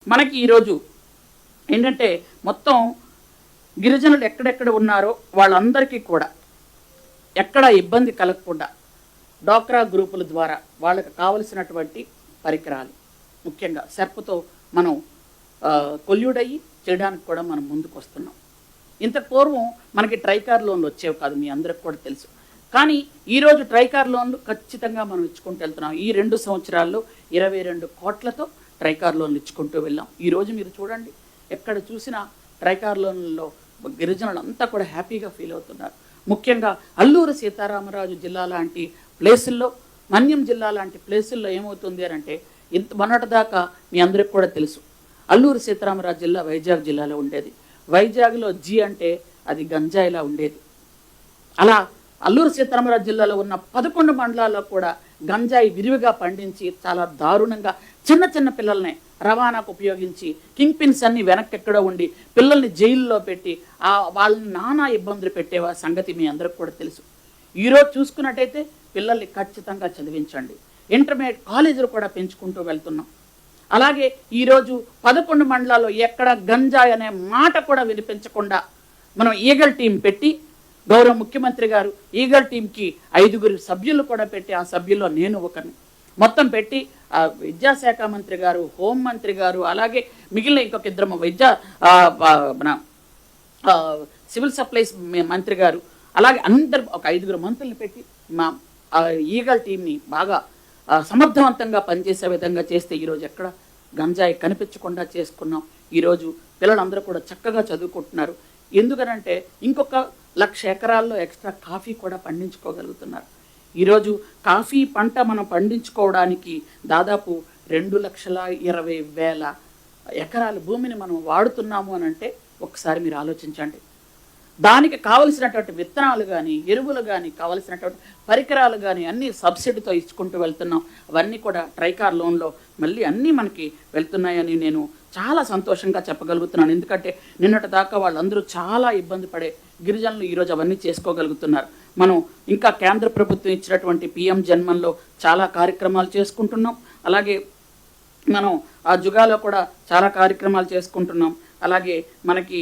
మనకి ఈరోజు ఏంటంటే మొత్తం గిరిజనులు ఎక్కడెక్కడ ఉన్నారో వాళ్ళందరికీ కూడా ఎక్కడ ఇబ్బంది కలగకుండా డ్వాక్రా గ్రూపుల ద్వారా వాళ్ళకి కావలసినటువంటి పరికరాలు ముఖ్యంగా సెర్పుతో మనం కొల్యూడయ్యి చేయడానికి కూడా మనం ముందుకు వస్తున్నాం. ఇంత పూర్వం మనకి ట్రైకార్ లోన్లు వచ్చేవి కాదు, మీ అందరికి కూడా తెలుసు. కానీ ఈరోజు ట్రైకార్ లోన్లు ఖచ్చితంగా మనం ఇచ్చుకుంటూ వెళ్తున్నాం. ఈ 2 సంవత్సరాల్లో 22 కోట్లతో ట్రైకార్ లోన్లు ఇచ్చుకుంటూ వెళ్ళాం. ఈరోజు మీరు చూడండి, ఎక్కడ చూసినా ట్రైకార్ లోన్లలో గిరిజనులంతా కూడా హ్యాపీగా ఫీల్ అవుతున్నారు. ముఖ్యంగా అల్లూరు సీతారామరాజు జిల్లా లాంటి ప్లేసుల్లో, మన్యం జిల్లా లాంటి ప్లేసుల్లో ఏమవుతుంది అని అంటే, ఇంత మొన్నటిదాకా మీ అందరికి కూడా తెలుసు, అల్లూరు సీతారామరాజు జిల్లా వైజాగ్ జిల్లాలో ఉండేది. వైజాగ్లో జీ అంటే అది గంజాయిలా ఉండేది. అలా అల్లూరు సీతారామరాజు జిల్లాలో ఉన్న 11 మండలాల్లో కూడా గంజాయి విరివిగా పండించి చాలా దారుణంగా చిన్న చిన్న పిల్లల్ని రవాణాకు ఉపయోగించి కింగ్ పిన్స్ అన్ని వెనక్కెక్కడో ఉండి పిల్లల్ని జైల్లో పెట్టి వాళ్ళని నానా ఇబ్బందులు పెట్టే సంగతి మీ అందరికి కూడా తెలుసు. ఈరోజు చూసుకున్నట్టయితే పిల్లల్ని ఖచ్చితంగా చదివించండి. ఇంటర్మీడియట్ కాలేజీలు కూడా పెంచుకుంటూ వెళ్తున్నాం. అలాగే ఈరోజు 11 మండలాల్లో ఎక్కడ గంజాయి అనే మాట కూడా వినిపించకుండా మనం ఈగల్ టీం పెట్టి, గౌరవ ముఖ్యమంత్రి గారు ఈగల్ టీంకి 5 సభ్యులు కూడా పెట్టి, ఆ సభ్యుల్లో నేను ఒకరిని మొత్తం పెట్టి, విద్యాశాఖ మంత్రి గారు, హోంమంత్రి గారు, అలాగే మిగిలిన ఇంకొక 2 మన సివిల్ సప్లైస్ మంత్రి గారు, అలాగే అందరు ఒక 5 మంత్రులను పెట్టి మా ఈగల్ టీంని బాగా సమర్థవంతంగా పనిచేసే విధంగా చేస్తే ఈరోజు ఎక్కడ గంజాయి కనిపించకుండా చేసుకున్నాం. ఈరోజు పిల్లలందరూ కూడా చక్కగా చదువుకుంటున్నారు. ఎందుకనంటే ఇంకొక 1,00,000 ఎకరాల్లో ఎక్స్ట్రా కాఫీ కూడా పండించుకోగలుగుతున్నారు. ఈరోజు కాఫీ పంట మనం పండించుకోవడానికి దాదాపు 2,20,000 ఎకరాల భూమిని మనం వాడుతున్నాము అని అంటే ఒకసారి మీరు ఆలోచించండి. దానికి కావలసినటువంటి విత్తనాలు కానీ, ఎరువులు కానీ, కావలసినటువంటి పరికరాలు కానీ అన్నీ సబ్సిడీతో ఇచ్చుకుంటూ వెళ్తున్నాం. అవన్నీ కూడా ట్రైకార్ లోన్లో మళ్ళీ అన్నీ మనకి వెళ్తున్నాయని నేను చాలా సంతోషంగా చెప్పగలుగుతున్నాను. ఎందుకంటే నిన్నటి దాకా వాళ్ళందరూ చాలా ఇబ్బంది పడే గిరిజనులు ఈరోజు అవన్నీ చేసుకోగలుగుతున్నారు. మనం ఇంకా కేంద్ర ప్రభుత్వం ఇచ్చినటువంటి PM జన్మన్లో చాలా కార్యక్రమాలు చేసుకుంటున్నాం. అలాగే మనం ఆ జుగాలో కూడా చాలా కార్యక్రమాలు చేసుకుంటున్నాం. అలాగే మనకి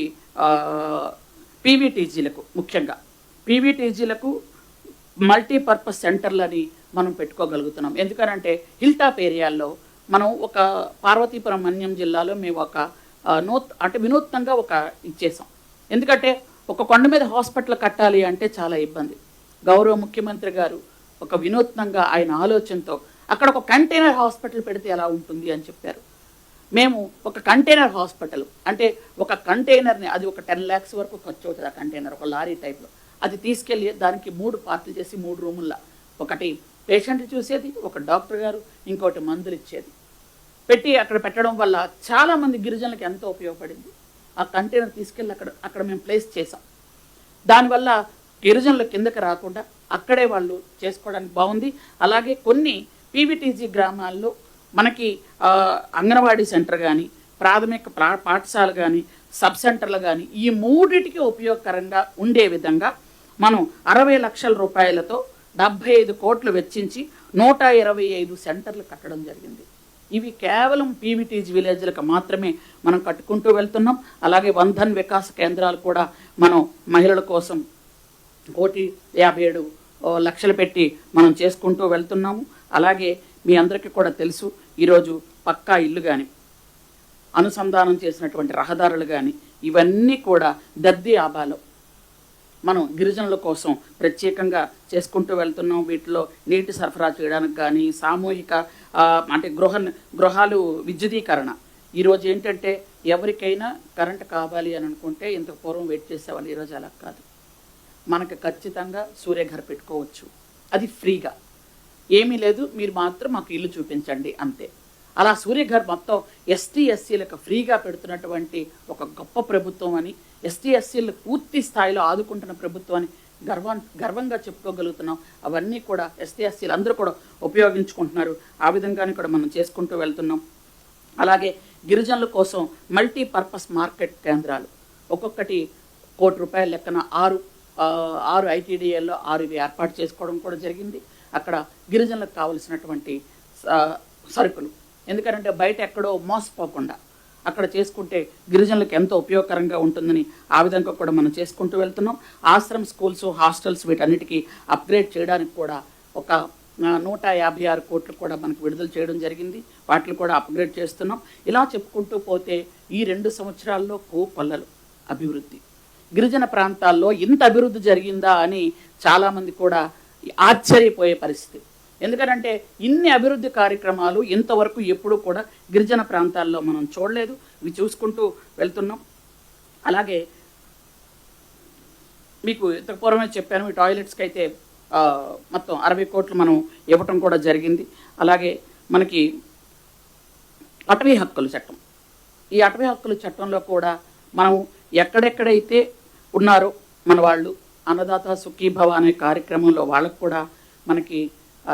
పీవీటీజీలకు, ముఖ్యంగా పీవీటీజీలకు మల్టీపర్పస్ సెంటర్లని మనం పెట్టుకోగలుగుతున్నాం. ఎందుకనంటే హిల్ టాప్ ఏరియాల్లో మనం ఒక పార్వతీపురం మన్యం జిల్లాలో మేము ఒక వినూత్నంగా ఒక ఇచ్చేసాం. ఎందుకంటే ఒక కొండ మీద హాస్పిటల్ కట్టాలి అంటే చాలా ఇబ్బంది. గౌరవ ముఖ్యమంత్రి గారు ఒక వినూత్నంగా ఆయన ఆలోచనతో అక్కడ ఒక కంటైనర్ హాస్పిటల్ పెడితే ఎలా ఉంటుంది అని చెప్పారు. మేము ఒక కంటైనర్ హాస్పిటల్ అంటే ఒక కంటైనర్ని, అది ఒక 10 lakhs వరకు ఖర్చు అవుతుంది. ఆ కంటైనర్ ఒక లారీ టైప్లో అది తీసుకెళ్ళి దానికి 3 పార్ట్లు చేసి 3 రూముల్లో, ఒకటి పేషెంట్ చూసేది, ఒక డాక్టర్ గారు, ఇంకోటి మందులు ఇచ్చేది పెట్టి అక్కడ పెట్టడం వల్ల చాలామంది గిరిజనులకు ఎంతో ఉపయోగపడింది. ఆ కంటైనర్ తీసుకెళ్ళి అక్కడ మేము ప్లేస్ చేసాం. దానివల్ల గిరిజనుల కిందకి రాకుండా అక్కడే వాళ్ళు చేసుకోవడానికి బాగుంది. అలాగే కొన్ని పీవీటీజీ గ్రామాల్లో మనకి అంగన్వాడీ సెంటర్ కానీ, ప్రాథమిక పాఠశాల కానీ, సబ్ సెంటర్లు కానీ, ఈ 3టికి ఉపయోగకరంగా ఉండే విధంగా మనం 60 లక్షల రూపాయలతో 75 కోట్లు వెచ్చించి 125 సెంటర్లు కట్టడం జరిగింది. ఇవి కేవలం పీవీటీజీ విలేజ్లకు మాత్రమే మనం కట్టుకుంటూ వెళ్తున్నాం. అలాగే వంధన్ వికాస కేంద్రాలు కూడా మనం మహిళల కోసం 1,57 లక్షలు పెట్టి మనం చేసుకుంటూ వెళ్తున్నాము. అలాగే మీ అందరికీ కూడా తెలుసు, ఈరోజు పక్కా ఇల్లు కానీ, అనుసంధానం చేసినటువంటి రహదారులు కానీ, ఇవన్నీ కూడా దర్ది ఆబాలో మనం గిరిజనుల కోసం ప్రత్యేకంగా చేసుకుంటూ వెళ్తున్నాం. వీటిలో నీటి సరఫరా చేయడానికి కానీ, సామూహిక అంటే గృహాలు విద్యుదీకరణ. ఈరోజు ఏంటంటే ఎవరికైనా కరెంట్ కావాలి అని అనుకుంటే ఇంతకు పూర్వం వెయిట్ చేసేవాళ్ళు, ఈరోజు అలా కాదు. మనకు ఖచ్చితంగా సూర్యఘర్ పెట్టుకోవచ్చు, అది ఫ్రీగా, ఏమీ లేదు, మీరు మాత్రం మాకు ఇల్లు చూపించండి అంతే. అలా సూర్యఘర్ మొత్తం ST/SCలకు ఫ్రీగా పెడుతున్నటువంటి ఒక గొప్ప ప్రభుత్వం అని, ST/SCలు పూర్తి స్థాయిలో ఆదుకుంటున్న ప్రభుత్వం అని గర్వంగా చెప్పుకోగలుగుతున్నాం. అవన్నీ కూడా ST/SCలు అందరూ కూడా ఉపయోగించుకుంటున్నారు. ఆ విధంగానే కూడా మనం చేసుకుంటూ వెళ్తున్నాం. అలాగే గిరిజనుల కోసం మల్టీపర్పస్ మార్కెట్ కేంద్రాలు ఒక్కొక్కటి ₹1,00,00,000 లెక్కన 6 ITDAల్లో 6 ఏర్పాటు చేసుకోవడం కూడా జరిగింది. అక్కడ గిరిజనులకు కావలసినటువంటి సరుకులు, ఎందుకంటే బయట ఎక్కడో మోసపోకుండా అక్కడ చేసుకుంటే గిరిజనులకు ఎంతో ఉపయోగకరంగా ఉంటుందని ఆ విధంగా కూడా మనం చేసుకుంటూ వెళ్తున్నాం. ఆశ్రమ్ స్కూల్స్, హాస్టల్స్ వీటన్నిటికీ అప్గ్రేడ్ చేయడానికి కూడా ఒక 156 కోట్లు కూడా మనకు విడుదల చేయడం జరిగింది. వాటిని కూడా అప్గ్రేడ్ చేస్తున్నాం. ఇలా చెప్పుకుంటూ పోతే ఈ 2 సంవత్సరాల్లో కోకొల్లలు అభివృద్ధి. గిరిజన ప్రాంతాల్లో ఇంత అభివృద్ధి జరిగిందా అని చాలామంది కూడా ఆశ్చర్యపోయే పరిస్థితి. ఎందుకంటే ఇన్ని అభివృద్ధి కార్యక్రమాలు ఇంతవరకు ఎప్పుడూ కూడా గిరిజన ప్రాంతాల్లో మనం చూడలేదు. ఇవి చూసుకుంటూ వెళ్తున్నాం. అలాగే మీకు ఇంతకు పూర్వమే చెప్పాను, ఈ టాయిలెట్స్కి అయితే మొత్తం 60 కోట్లు మనం ఇవ్వటం కూడా జరిగింది. అలాగే మనకి అటవీ హక్కుల చట్టం, ఈ అటవీ హక్కుల చట్టంలో కూడా మనం ఎక్కడెక్కడైతే ఉన్నారో మన వాళ్ళు అన్నదాత సుఖీభవ అనే కార్యక్రమంలో వాళ్ళకు కూడా మనకి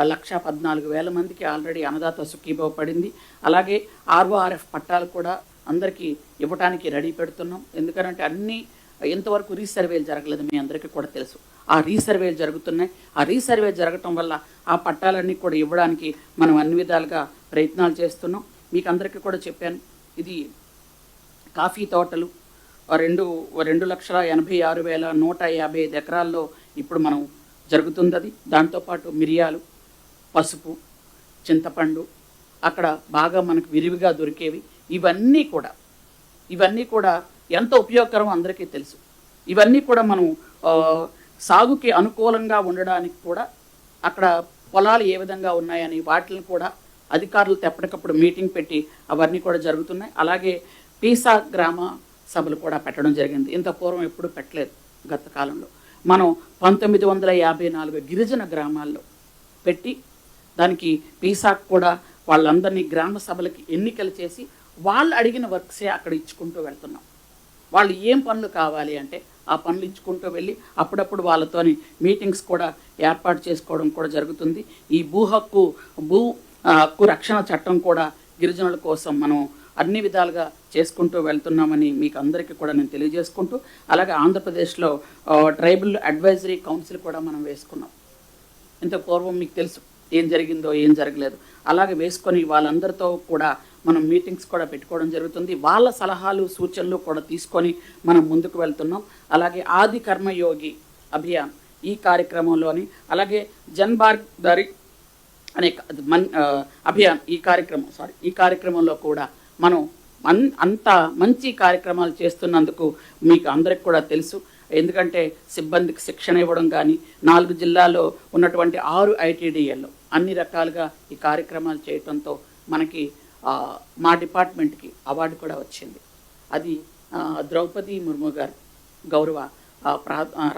1,14,000 మందికి ఆల్రెడీ అన్నదాత సుఖీభవ పడింది. అలాగే ఆర్ఓఆర్ఎఫ్ పట్టాలు కూడా అందరికీ ఇవ్వడానికి రెడీ పెడుతున్నాం. ఎందుకంటే అన్నీ ఇంతవరకు రీసర్వేలు జరగలేదు, మీ అందరికీ కూడా తెలుసు. ఆ రీసర్వేలు జరుగుతున్నాయి. ఆ రీసర్వే జరగటం వల్ల ఆ పట్టాలన్నీ కూడా ఇవ్వడానికి మనం అన్ని విధాలుగా ప్రయత్నాలు చేస్తున్నాం. మీకు అందరికీ కూడా చెప్పాను, ఇది కాఫీ తోటలు 2,86,155 ఎకరాల్లో ఇప్పుడు మనం జరుగుతుంది. అది దాంతోపాటు మిరియాలు, పసుపు, చింతపండు అక్కడ బాగా మనకు విరివిగా దొరికేవి. ఇవన్నీ కూడా ఎంతో ఉపయోగకరం అందరికీ తెలుసు. ఇవన్నీ కూడా మనం సాగుకి అనుకూలంగా ఉండడానికి కూడా అక్కడ పొలాలు ఏ విధంగా ఉన్నాయని వాటిని కూడా అధికారులతో ఎప్పటికప్పుడు మీటింగ్ పెట్టి అవన్నీ కూడా జరుగుతున్నాయి. అలాగే పీసా గ్రామ సభలు కూడా పెట్టడం జరిగింది. ఇంత పూర్వం ఎప్పుడు పెట్టలేదు. గత కాలంలో మనం 1954 గిరిజన గ్రామాల్లో పెట్టి దానికి పీసాకు కూడా వాళ్ళందరినీ గ్రామ సభలకి ఎన్నికలు చేసి వాళ్ళు అడిగిన వర్క్సే అక్కడ ఇచ్చుకుంటూ వెళ్తున్నాం. వాళ్ళు ఏం పనులు కావాలి అంటే ఆ పనులు ఇచ్చుకుంటూ వెళ్ళి అప్పుడప్పుడు వాళ్ళతోని మీటింగ్స్ కూడా ఏర్పాటు చేసుకోవడం కూడా జరుగుతుంది. ఈ భూ హక్కు రక్షణ చట్టం కూడా గిరిజనుల కోసం మనం అన్ని విధాలుగా చేసుకుంటూ వెళ్తున్నామని మీకు అందరికీ కూడా నేను తెలియజేసుకుంటూ, అలాగే ఆంధ్రప్రదేశ్లో ట్రైబల్ అడ్వైజరీ కౌన్సిల్ కూడా మనం వేసుకున్నాం. ఇంత పూర్వం మీకు తెలుసు ఏం జరిగిందో ఏం జరగలేదు. అలాగే వేసుకొని వాళ్ళందరితో కూడా మనం మీటింగ్స్ కూడా పెట్టుకోవడం జరుగుతుంది. వాళ్ళ సలహాలు సూచనలు కూడా తీసుకొని మనం ముందుకు వెళ్తున్నాం. అలాగే ఆది కర్మయోగి అభియాన్ ఈ కార్యక్రమంలోని, అలాగే జన్బార్దారి అనే అభియాన్ ఈ కార్యక్రమంలో కూడా మనం అంత మంచి కార్యక్రమాలు చేస్తున్నందుకు మీకు అందరికి కూడా తెలుసు. ఎందుకంటే సిబ్బందికి శిక్షణ ఇవ్వడం కానీ, 4 జిల్లాల్లో ఉన్నటువంటి 6 ఐటీడీఏల్లో అన్ని రకాలుగా ఈ కార్యక్రమాలు చేయడంతో మనకి మా డిపార్ట్మెంట్కి అవార్డు కూడా వచ్చింది. అది ద్రౌపది ముర్ము గారు గౌరవ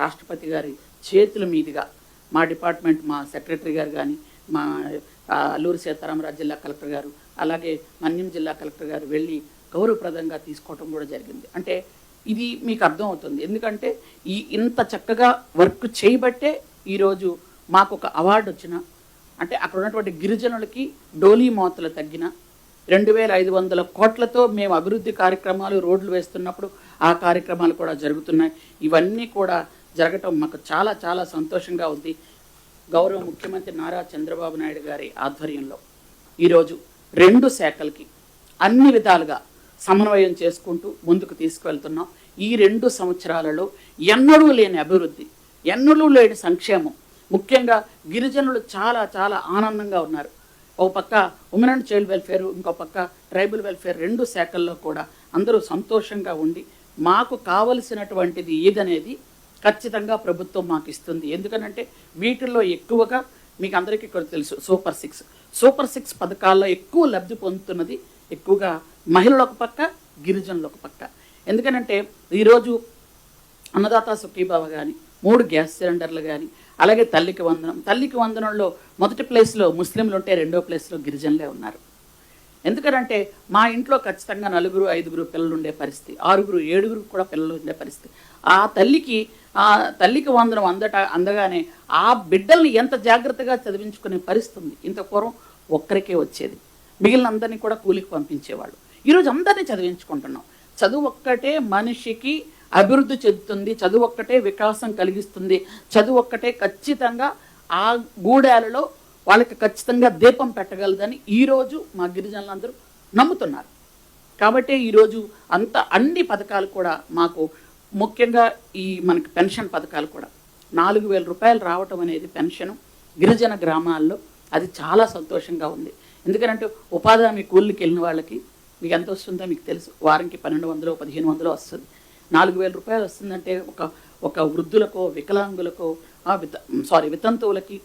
రాష్ట్రపతి గారి చేతుల మీదుగా మా డిపార్ట్మెంట్, మా సెక్రటరీ గారు కానీ, మా అల్లూరి సీతారామరాజు జిల్లా కలెక్టర్ గారు, అలాగే మన్యం జిల్లా కలెక్టర్ గారు వెళ్ళి గౌరవప్రదంగా తీసుకోవటం కూడా జరిగింది. అంటే ఇది మీకు అర్థం అవుతుంది. ఎందుకంటే ఇంత చక్కగా వర్క్ చేయబట్టే ఈరోజు మాకు ఒక అవార్డు వచ్చిన, అంటే అక్కడ ఉన్నటువంటి గిరిజనులకి డోలీ మోతలు తగ్గిన 2,500 కోట్లతో మేము అభివృద్ధి కార్యక్రమాలు రోడ్లు వేస్తున్నప్పుడు ఆ కార్యక్రమాలు కూడా జరుగుతున్నాయి. ఇవన్నీ కూడా జరగటం మాకు చాలా చాలా సంతోషంగా ఉంది. గౌరవ ముఖ్యమంత్రి నారా చంద్రబాబు నాయుడు గారి ఆధ్వర్యంలో ఈరోజు 2 శాఖలకి అన్ని విధాలుగా సమన్వయం చేసుకుంటూ ముందుకు తీసుకువెళ్తున్నాం. ఈ 2 సంవత్సరాలలో ఎన్నడూ లేని అభివృద్ధి, ఎన్నడూ లేని సంక్షేమం, ముఖ్యంగా గిరిజనులు చాలా చాలా ఆనందంగా ఉన్నారు. ఒక పక్క ఉమెన్ అండ్ చైల్డ్ వెల్ఫేర్, ఇంకో పక్క ట్రైబల్ వెల్ఫేర్ 2 శాఖల్లో కూడా అందరూ సంతోషంగా ఉండి మాకు కావలసినటువంటిది ఏదనేది ఖచ్చితంగా ప్రభుత్వం మాకు ఇస్తుంది. ఎందుకనంటే వీటిల్లో ఎక్కువగా మీకు అందరికీ కూడా తెలుసు, సూపర్ సిక్స్ పథకాల్లో ఎక్కువ లబ్ధి పొందుతున్నది ఎక్కువగా మహిళలు ఒక పక్క, గిరిజనులు ఒక పక్క. ఎందుకనంటే ఈరోజు అన్నదాత సుఖీభావ కానీ, 3 గ్యాస్ సిలిండర్లు కానీ, అలాగే తల్లికి వందనంలో మొదటి ప్లేస్లో ముస్లింలు ఉంటే 2వ ప్లేస్లో గిరిజనులే ఉన్నారు. ఎందుకంటే మా ఇంట్లో ఖచ్చితంగా 4, 5 పిల్లలు ఉండే పరిస్థితి, 6, 7 కూడా పిల్లలు ఉండే పరిస్థితి. ఆ తల్లికి వందనం అందగానే ఆ బిడ్డల్ని ఎంత జాగ్రత్తగా చదివించుకునే పరిస్థితి ఉంది. ఇంత పూర్వం ఒక్కరికే వచ్చేది, మిగిలిన అందరినీ కూడా కూలికి పంపించేవాళ్ళు. ఈరోజు అందరినీ చదివించుకుంటున్నాం. చదువు ఒక్కటే మనిషికి అభివృద్ధి చెందుతుంది, చదువు ఒక్కటే వికాసం కలిగిస్తుంది, చదువు ఒక్కటే ఖచ్చితంగా ఆ గూడాలలో వాళ్ళకి ఖచ్చితంగా దీపం పెట్టగలదని ఈరోజు మా గిరిజనులందరూ నమ్ముతున్నారు. కాబట్టి ఈరోజు అన్ని పథకాలు కూడా మాకు ముఖ్యంగా మనకి పెన్షన్ పథకాలు కూడా 4,000 రూపాయలు రావటం అనేది పెన్షను గిరిజన గ్రామాల్లో అది చాలా సంతోషంగా ఉంది. ఎందుకంటే ఉపాధి హామీ కూలీకి వెళ్ళిన వాళ్ళకి మీకు ఎంత వస్తుందో మీకు తెలుసు, వారానికి 1,200 1,500 వస్తుంది. 4,000 రూపాయలు వస్తుందంటే ఒక వృద్ధులకో వికలాంగులకో వితంతువులకి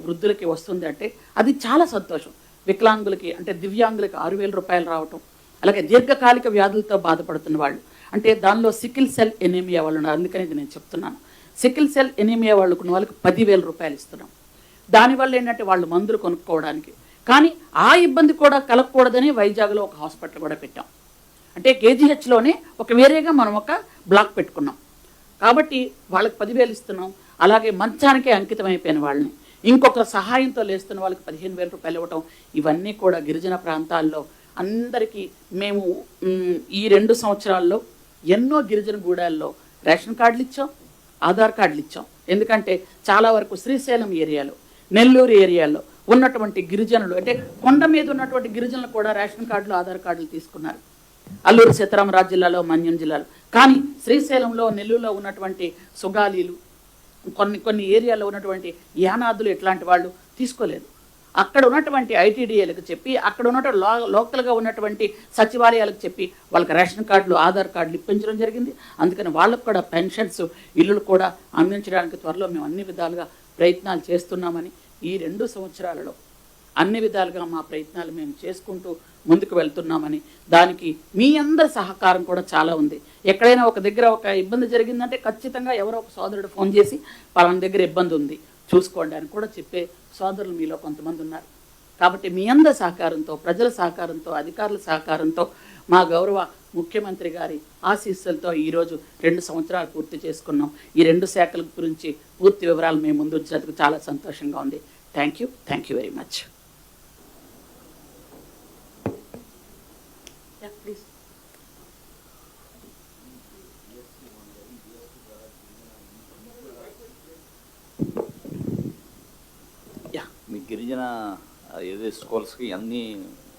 వృద్ధులకి వస్తుంది అంటే అది చాలా సంతోషం. వికలాంగులకి అంటే దివ్యాంగులకి 6,000 రూపాయలు రావటం, అలాగే దీర్ఘకాలిక వ్యాధులతో బాధపడుతున్న వాళ్ళు అంటే దానిలో సికిల్ సెల్ ఎనీమియా వాళ్ళు ఉన్నారు. అందుకని ఇది నేను చెప్తున్నాను. సికిల్ సెల్ ఎనీమియా వాళ్ళకున్న వాళ్ళకి 10,000 రూపాయలు ఇస్తున్నాం. దానివల్ల ఏంటంటే వాళ్ళు మందులు కొనుక్కోవడానికి, కానీ ఆ ఇబ్బంది కూడా కలగకూడదని వైజాగ్లో ఒక హాస్పిటల్ కూడా పెట్టాం. అంటే కేజీహెచ్లోనే వేరేగా మనం ఒక బ్లాక్ పెట్టుకున్నాం. కాబట్టి వాళ్ళకి 10,000 ఇస్తున్నాం. అలాగే మంచానికే అంకితమైపోయిన వాళ్ళని ఇంకొక సహాయంతో లేస్తున్న వాళ్ళకి 15,000 రూపాయలు ఇవ్వటం, ఇవన్నీ కూడా గిరిజన ప్రాంతాల్లో అందరికీ మేము ఈ 2 సంవత్సరాల్లో ఎన్నో గిరిజన గూడాల్లో రేషన్ కార్డులు ఇచ్చాం, ఆధార్ కార్డులు ఇచ్చాం. ఎందుకంటే చాలా వరకు శ్రీశైలం ఏరియాలో, నెల్లూరు ఏరియాలో ఉన్నటువంటి గిరిజనులు అంటే కొండ మీద ఉన్నటువంటి గిరిజనులు కూడా రేషన్ కార్డులు ఆధార్ కార్డులు తీసుకున్నారు. అల్లూరు సీతారామరాజు జిల్లాలో, మన్యం జిల్లాలో. కానీ శ్రీశైలంలో, నెల్లూరులో ఉన్నటువంటి సుగాలీలు, కొన్ని ఏరియాలో ఉన్నటువంటి యానాదులు ఇట్లాంటి వాళ్ళు తీసుకోలేదు. అక్కడ ఉన్నటువంటి ఐటీడీఏలకు చెప్పి, అక్కడ ఉన్నటువంటి లోకల్గా ఉన్నటువంటి సచివాలయాలకు చెప్పి వాళ్ళకి రేషన్ కార్డులు ఆధార్ కార్డులు ఇప్పించడం జరిగింది. అందుకని వాళ్ళకు కూడా పెన్షన్స్, ఇల్లులు కూడా అందించడానికి త్వరలో మేము అన్ని విధాలుగా ప్రయత్నాలు చేస్తున్నామని, ఈ 2 సంవత్సరాలలో అన్ని విధాలుగా మా ప్రయత్నాలు మేము చేసుకుంటూ ముందుకు వెళ్తున్నామని, దానికి మీ అందరి సహకారం కూడా చాలా ఉంది. ఎక్కడైనా ఒక దగ్గర ఒక ఇబ్బంది జరిగిందంటే ఖచ్చితంగా ఎవరో ఒక సోదరుడు ఫోన్ చేసి పలానా దగ్గర ఇబ్బంది ఉంది చూసుకోండి అని కూడా చెప్పే సోదరులు మీలో కొంతమంది ఉన్నారు. కాబట్టి మీ అందరి సహకారంతో, ప్రజల సహకారంతో, అధికారుల సహకారంతో, మా గౌరవ ముఖ్యమంత్రి గారి ఆశీస్సులతో ఈరోజు 2 సంవత్సరాలు పూర్తి చేసుకున్నాం. ఈ 2 శాఖల గురించి పూర్తి వివరాలు మేము ముందు ఉంచినందుకు చాలా సంతోషంగా ఉంది. Thank you very much. Please. మీ గిరిజన ఏదో స్కూల్స్కి అన్ని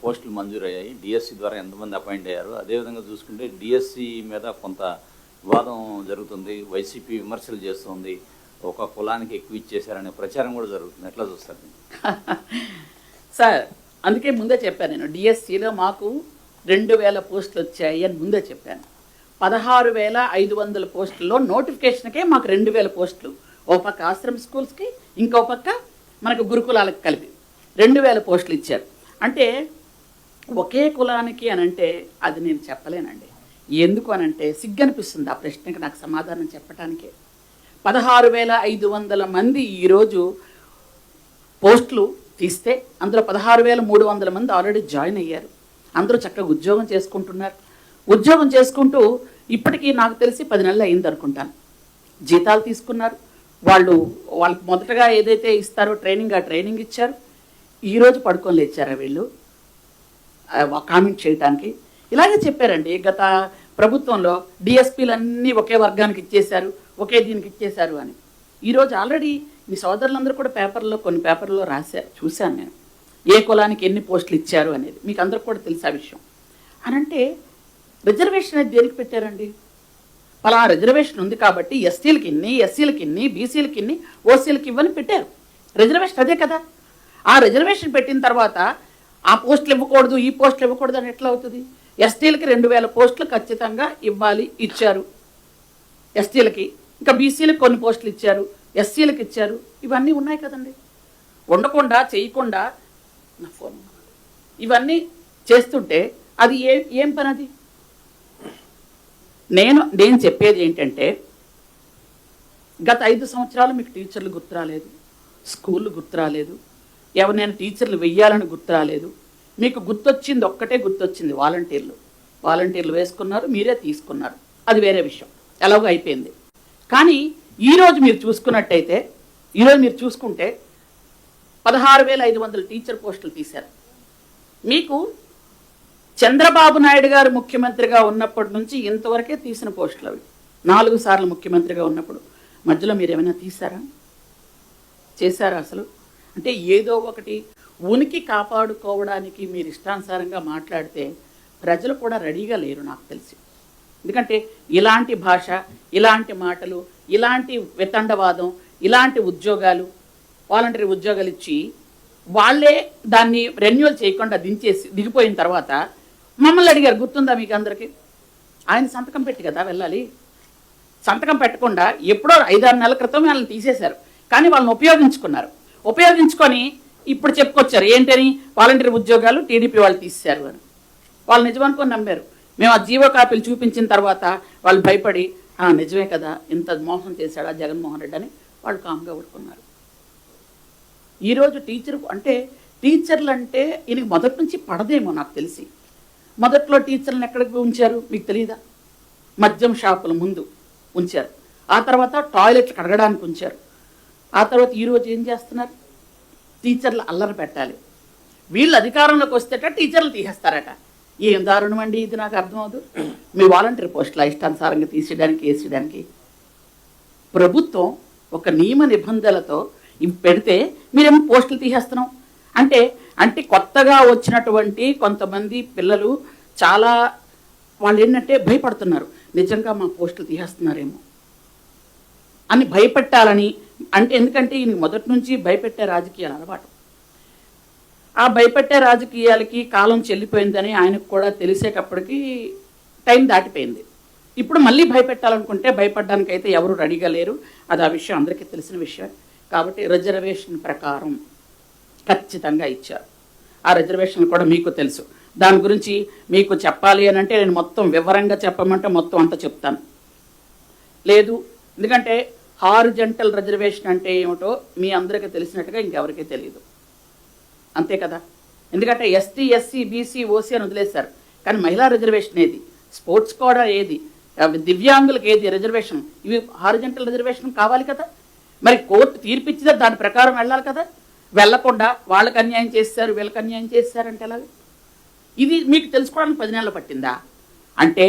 పోస్టులు మంజూరయ్యాయి, డిఎస్సి ద్వారా ఎంతమంది అపాయింట్ అయ్యారు? అదేవిధంగా చూసుకుంటే డిఎస్సి మీద కొంత వివాదం జరుగుతుంది, వైసీపీ విమర్శలు చేస్తుంది, ఒక కులానికి ఎక్కువ ఇచ్చేశారనే ప్రచారం కూడా జరుగుతుంది. ఎట్లా చూస్తారు సార్? అందుకే ముందే చెప్పాను నేను, డిఎస్సిలో మాకు 2,000 పోస్టులు వచ్చాయి అని ముందే చెప్పాను. 16,500 పోస్టుల్లో నోటిఫికేషన్కే మాకు 2,000 పోస్టులు. ఓ పక్క ఆశ్రమ స్కూల్స్కి, ఇంకో పక్క మనకు గురుకులాలకు కలిపి 2,000 పోస్టులు ఇచ్చారు. అంటే ఒకే కులానికి అని అంటే అది నేను చెప్పలేనండి. ఎందుకు అనంటే సిగ్గనిపిస్తుంది ఆ ప్రశ్నకి నాకు సమాధానం చెప్పడానికే. 16,500 మంది ఈరోజు పోస్టులు తీస్తే అందులో 16,300 మంది ఆల్రెడీ జాయిన్ అయ్యారు. అందరూ చక్కగా ఉద్యోగం చేసుకుంటున్నారు. ఉద్యోగం చేసుకుంటూ ఇప్పటికీ నాకు తెలిసి 10 నెలలు అయింది అనుకుంటాను. జీతాలు తీసుకున్నారు. వాళ్ళకి మొదటగా ఏదైతే ఇస్తారో ట్రైనింగ్, ఆ ట్రైనింగ్ ఇచ్చారు. ఈరోజు పడుకొని లేచారా వీళ్ళు కామెంట్ చేయడానికి? ఇలాగే చెప్పారండి. గత ప్రభుత్వంలో డిఎస్పీలన్నీ ఒకే వర్గానికి ఇచ్చేశారు, ఒకే దీనికి ఇచ్చేశారు అని. ఈరోజు ఆల్రెడీ మీ సోదరులందరూ కూడా కొన్ని పేపర్లో రాశారు, చూశాను నేను, ఏ కులానికి ఎన్ని పోస్టులు ఇచ్చారు అనేది. మీకు అందరికి కూడా తెలుసు ఆ విషయం. అనంటే రిజర్వేషన్ అనేది దేనికి పెట్టారండి? అలా రిజర్వేషన్ ఉంది కాబట్టి ఎస్టీలకి ఇన్ని, ఎస్సీలకి ఇన్ని, బీసీలకి ఇన్ని, ఓసీలకి ఇవ్వని పెట్టారు. రిజర్వేషన్ అదే కదా. ఆ రిజర్వేషన్ పెట్టిన తర్వాత ఆ పోస్టులు ఇవ్వకూడదు, ఈ పోస్టులు ఇవ్వకూడదు అని ఎట్లా అవుతుంది? ఎస్టీలకి 2,000 పోస్టులు ఖచ్చితంగా ఇవ్వాలి, ఇచ్చారు ఎస్టీలకి. ఇంకా బీసీలకు కొన్ని పోస్టులు ఇచ్చారు, ఎస్సీలకు ఇచ్చారు. ఇవన్నీ ఉన్నాయి కదండి. ఉండకుండా, చేయకుండా నా ఫోన్ ఇవన్నీ చేస్తుంటే అది ఏం పని అది? నేను చెప్పేది ఏంటంటే, గత 5 సంవత్సరాలు మీకు టీచర్లు గుర్తురాలేదు, స్కూళ్ళు గుర్తురాలేదు, ఎవరినైనా టీచర్లు వెయ్యాలని గుర్తురాలేదు. మీకు గుర్తొచ్చింది ఒక్కటే గుర్తొచ్చింది, వాలంటీర్లు వేసుకున్నారు, మీరే తీసుకున్నారు. అది వేరే విషయం, ఎలాగో అయిపోయింది. కానీ ఈరోజు మీరు చూసుకున్నట్టయితే, ఈరోజు మీరు చూసుకుంటే 16,500 టీచర్ పోస్టులు తీశారు. మీకు చంద్రబాబు నాయుడు గారు ముఖ్యమంత్రిగా ఉన్నప్పటి నుంచి ఇంతవరకే తీసిన పోస్టులు అవి. 4 సార్లు ముఖ్యమంత్రిగా ఉన్నప్పుడు మధ్యలో మీరు ఏమైనా తీశారా? చేశారా అసలు? అంటే ఏదో ఒకటి ఉనికి కాపాడుకోవడానికి మీరు ఇష్టానుసారంగా మాట్లాడితే ప్రజలు కూడా రెడీగా లేరు నాకు తెలిసి. ఎందుకంటే ఇలాంటి భాష, ఇలాంటి మాటలు, ఇలాంటి వితండవాదం, ఇలాంటి ఉద్యోగాలు, వాలంటరీ ఉద్యోగాలు ఇచ్చి వాళ్ళే దాన్ని రెన్యువల్ చేయకుండా దిగిపోయిన తర్వాత మమ్మల్ని అడిగారు, గుర్తుందా మీకు అందరికీ? ఆయన సంతకం పెట్టి కదా వెళ్ళాలి. సంతకం పెట్టకుండా ఎప్పుడో 5-6 నెలల క్రితం వాళ్ళని తీసేశారు. కానీ వాళ్ళని ఉపయోగించుకొని ఇప్పుడు చెప్పుకొచ్చారు ఏంటని, వాలంటరీ ఉద్యోగాలు టీడీపీ వాళ్ళు తీసేశారు అని. వాళ్ళు నిజమనుకొని నమ్మారు. మేము ఆ జీవో కాపీలు చూపించిన తర్వాత వాళ్ళు భయపడి నిజమే కదా, ఇంత మోసం చేశాడా జగన్మోహన్ రెడ్డి అని వాళ్ళు కామ్గా ఊరుకున్నారు. ఈరోజు టీచర్లు అంటే ఈయనకి మొదటి నుంచి పడదేమో నాకు తెలిసి. మొదట్లో టీచర్లను ఎక్కడికి ఉంచారు మీకు తెలియదా? మద్యం షాపుల ముందు ఉంచారు. ఆ తర్వాత టాయిలెట్లు కడగడానికి ఉంచారు. ఆ తర్వాత ఈరోజు ఏం చేస్తున్నారు? టీచర్లు అల్లరి పెట్టాలి, వీళ్ళు అధికారంలోకి వస్తేట టీచర్లు తీసేస్తారట. ఏం దారుణం అండి ఇది, నాకు అర్థమవుదు. మీ వాలంటీర్ పోస్టుల ఇష్టానుసారంగా తీసేయడానికి వేసేయడానికి ప్రభుత్వం ఒక నియమ నిబంధనలతో ఇవి పెడితే మీరేమో పోస్టులు తీసేస్తున్నాం అంటే కొత్తగా వచ్చినటువంటి కొంతమంది పిల్లలు చాలా వాళ్ళు ఏంటంటే భయపడుతున్నారు, నిజంగా మా పోస్టులు తీసేస్తున్నారేమో అని భయపెట్టాలని. ఎందుకంటే ఈయన మొదటి నుంచి భయపెట్టే రాజకీయాలు అలవాటు. ఆ భయపెట్టే రాజకీయాలకి కాలం చెల్లిపోయిందని ఆయనకు కూడా తెలిసేటప్పటికి టైం దాటిపోయింది. ఇప్పుడు మళ్ళీ భయపెట్టాలనుకుంటే భయపడడానికైతే ఎవరు రెడీగా లేరు. అది ఆ విషయం అందరికీ తెలిసిన విషయం. కాబట్టి రిజర్వేషన్ ప్రకారం ఖచ్చితంగా ఇచ్చారు. ఆ రిజర్వేషన్ కూడా మీకు తెలుసు. దాని గురించి మీకు చెప్పాలి అని అంటే నేను మొత్తం వివరంగా చెప్పమంటే మొత్తం అంతా చెప్తాను. లేదు, ఎందుకంటే హారిజంటల్ రిజర్వేషన్ అంటే ఏమిటో మీ అందరికీ తెలిసినట్టుగా ఇంకెవరికీ తెలియదు, అంతే కదా. ఎందుకంటే ఎస్టీ, ఎస్సీ, బీసీ, ఓసీ అని వదిలేశారు. కానీ మహిళా రిజర్వేషన్ ఏది, స్పోర్ట్స్ కూడా ఏది, దివ్యాంగులకు ఏది రిజర్వేషన్, ఇవి హారిజంటల్ రిజర్వేషన్ కావాలి కదా. మరి కోర్టు తీర్పిచ్చితే దాని ప్రకారం వెళ్ళాలి కదా. వెళ్ళకుండా వాళ్ళకి అన్యాయం చేస్తారు, వీళ్ళకి అన్యాయం చేస్తారంటే ఎలాగ? ఇది మీకు తెలుసుకోవడానికి 10 నెలలు పట్టిందా? అంటే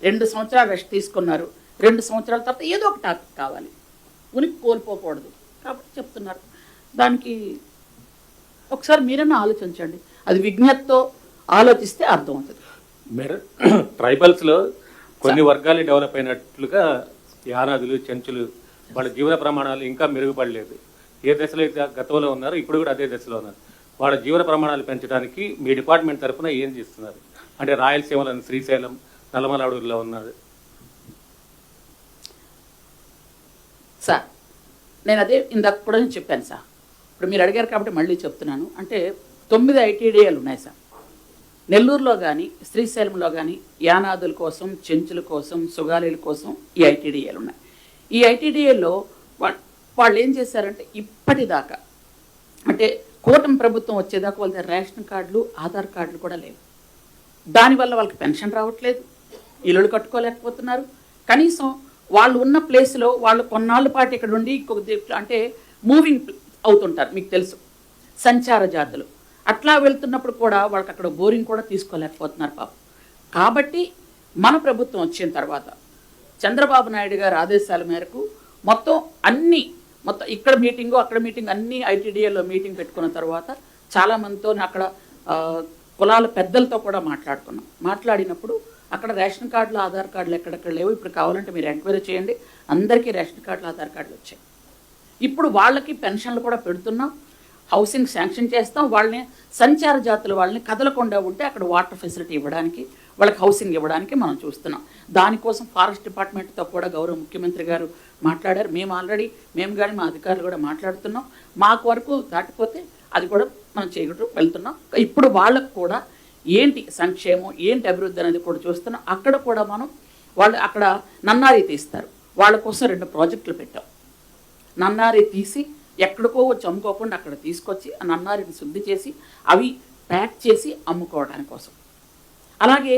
2 సంవత్సరాలు రెస్ట్ తీసుకున్నారు. 2 సంవత్సరాల తర్వాత ఏదో ఒక టాపిక్ కావాలి, ఉనికి కోల్పోకూడదు కాబట్టి చెప్తున్నారు. దానికి ఒకసారి మీరన్నా ఆలోచించండి. అది విజ్ఞతతో ఆలోచిస్తే అర్థమవుతుంది. మీరు ట్రైబల్స్లో కొన్ని వర్గాలు డెవలప్ అయినట్లుగా యానాదులు, చెంచులు వాళ్ళ జీవన ప్రమాణాలు ఇంకా మెరుగుపడలేదు. ఏ దశలో అయితే గతంలో ఉన్నారో ఇప్పుడు కూడా అదే దశలో ఉన్నారు. వాళ్ళ జీవన ప్రమాణాలు పెంచడానికి మీ డిపార్ట్మెంట్ తరఫున ఏం చేస్తున్నారు? అంటే రాయలసీమలో శ్రీశైలం, నల్లమల అడవుల్లో ఉన్నారు సార్. నేను అదే ఇందాక కూడా చెప్పాను సార్. ఇప్పుడు మీరు అడిగారు కాబట్టి మళ్ళీ చెప్తున్నాను. అంటే 9 ఐటీడీఏలు ఉన్నాయి సార్. నెల్లూరులో కానీ శ్రీశైలంలో కానీ యానాదుల కోసం, చెంచుల కోసం, సుగాలీల కోసం ఈ ఐటీడీఏలు ఉన్నాయి. ఈ ఐటీడీఏలో వాళ్ళు ఏం చేశారంటే ఇప్పటిదాకా అంటే కూటమి ప్రభుత్వం వచ్చేదాకా వాళ్ళ దగ్గర రేషన్ కార్డులు, ఆధార్ కార్డులు కూడా లేవు. దానివల్ల వాళ్ళకి పెన్షన్ రావట్లేదు, ఇల్లులు కట్టుకోలేకపోతున్నారు. కనీసం వాళ్ళు ఉన్న ప్లేస్లో వాళ్ళు కొన్నాళ్ళ పాటు ఇక్కడ ఉండి అంటే మూవింగ్ అవుతుంటారు, మీకు తెలుసు, సంచార జాతులు. అట్లా వెళ్తున్నప్పుడు కూడా వాళ్ళకి అక్కడ బోరింగ్ కూడా తీసుకోలేకపోతున్నారు పాపం. కాబట్టి మన ప్రభుత్వం వచ్చిన తర్వాత చంద్రబాబు నాయుడు గారి ఆదేశాల మేరకు మొత్తం ఇక్కడ మీటింగు, అక్కడ మీటింగ్, అన్ని ఐటీడీఏలో మీటింగ్ పెట్టుకున్న తర్వాత చాలామందితో అక్కడ కులాల పెద్దలతో కూడా మాట్లాడినప్పుడు అక్కడ రేషన్ కార్డులు, ఆధార్ కార్డులు ఎక్కడెక్కడ లేవు. ఇప్పుడు కావాలంటే మీరు ఎంక్వైరీ చేయండి, అందరికీ రేషన్ కార్డులు, ఆధార్ కార్డులు వచ్చాయి. ఇప్పుడు వాళ్ళకి పెన్షన్లు కూడా పెడుతున్నాం, హౌసింగ్ శాంక్షన్ చేస్తాం. వాళ్ళని సంచార జాతుల వాళ్ళని కదలకుండా ఉంటే అక్కడ వాటర్ ఫెసిలిటీ ఇవ్వడానికి, వాళ్ళకి హౌసింగ్ ఇవ్వడానికి మనం చూస్తున్నాం. దానికోసం ఫారెస్ట్ డిపార్ట్మెంట్తో కూడా గౌరవ ముఖ్యమంత్రి గారు మాట్లాడారు. మేము కానీ మా అధికారులు కూడా మాట్లాడుతున్నాం. మాకు వరకు దాటిపోతే అది కూడా మనం చేయగట్టు వెళ్తున్నాం. ఇప్పుడు వాళ్ళకు కూడా ఏంటి సంక్షేమం, ఏంటి అభివృద్ధి అనేది కూడా చూస్తున్నాం. అక్కడ కూడా వాళ్ళు అక్కడ నన్నారి తీస్తారు. వాళ్ళ కోసం 2 ప్రాజెక్టులు పెట్టాం. నన్నారి తీసి ఎక్కడికో వచ్చి అమ్ముకోకుండా అక్కడ తీసుకొచ్చి ఆ నన్నారిని శుద్ధి చేసి అవి ప్యాక్ చేసి అమ్ముకోవడానికి కోసం. అలాగే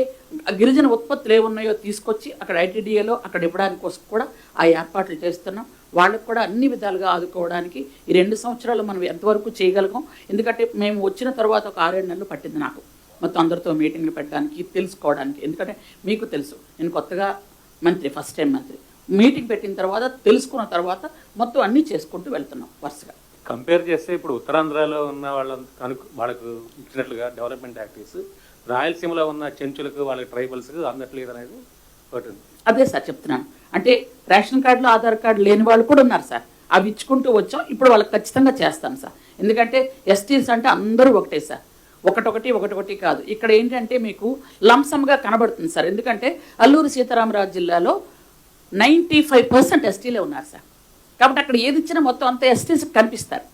గిరిజన ఉత్పత్తులు ఏమున్నాయో తీసుకొచ్చి అక్కడ ఐటీడీఏలో అక్కడ ఇవ్వడానికి కోసం కూడా ఆ ఏర్పాట్లు చేస్తున్నాం. వాళ్ళకు కూడా అన్ని విధాలుగా ఆదుకోవడానికి ఈ 2 సంవత్సరాలు మనం ఎంతవరకు చేయగలిగాం. ఎందుకంటే మేము వచ్చిన తర్వాత ఒక 6-7 నెలలు పట్టింది నాకు మొత్తం అందరితో మీటింగ్లు పెట్టడానికి, తెలుసుకోవడానికి. ఎందుకంటే మీకు తెలుసు, నేను కొత్తగా ఫస్ట్ టైం మంత్రి. మీటింగ్ పెట్టిన తర్వాత తెలుసుకున్న తర్వాత మొత్తం అన్నీ చేసుకుంటూ వెళ్తున్నాం వరుసగా. కంపేర్ చేస్తే ఇప్పుడు ఉత్తరాంధ్రలో ఉన్న వాళ్ళకు ఇచ్చినట్లుగా డెవలప్మెంట్ యాక్టివిటీస్ రాయలసీమలో ఉన్న చెంచులకు వాళ్ళకి ట్రైబల్స్కి అందట్లేదు అనేది ఒకటి ఉంది. అదే సార్ చెప్తున్నాను. అంటే రేషన్ కార్డులో ఆధార్ కార్డు లేని వాళ్ళు కూడా ఉన్నారు సార్. అవి ఇచ్చుకుంటూ వచ్చాం. ఇప్పుడు వాళ్ళకి ఖచ్చితంగా చేస్తాను సార్. ఎందుకంటే ఎస్టీస్ అంటే అందరూ ఒకటే సార్, ఒకటొకటి కాదు. ఇక్కడ ఏంటంటే మీకు లంసమ్గా కనబడుతుంది సార్. ఎందుకంటే అల్లూరు సీతారామరాజు జిల్లాలో 95% ఎస్టీలే ఉన్నారు సార్. కాబట్టి అక్కడ ఏది ఇచ్చినా మొత్తం అంతా ఎస్టీస్ కనిపిస్తారు.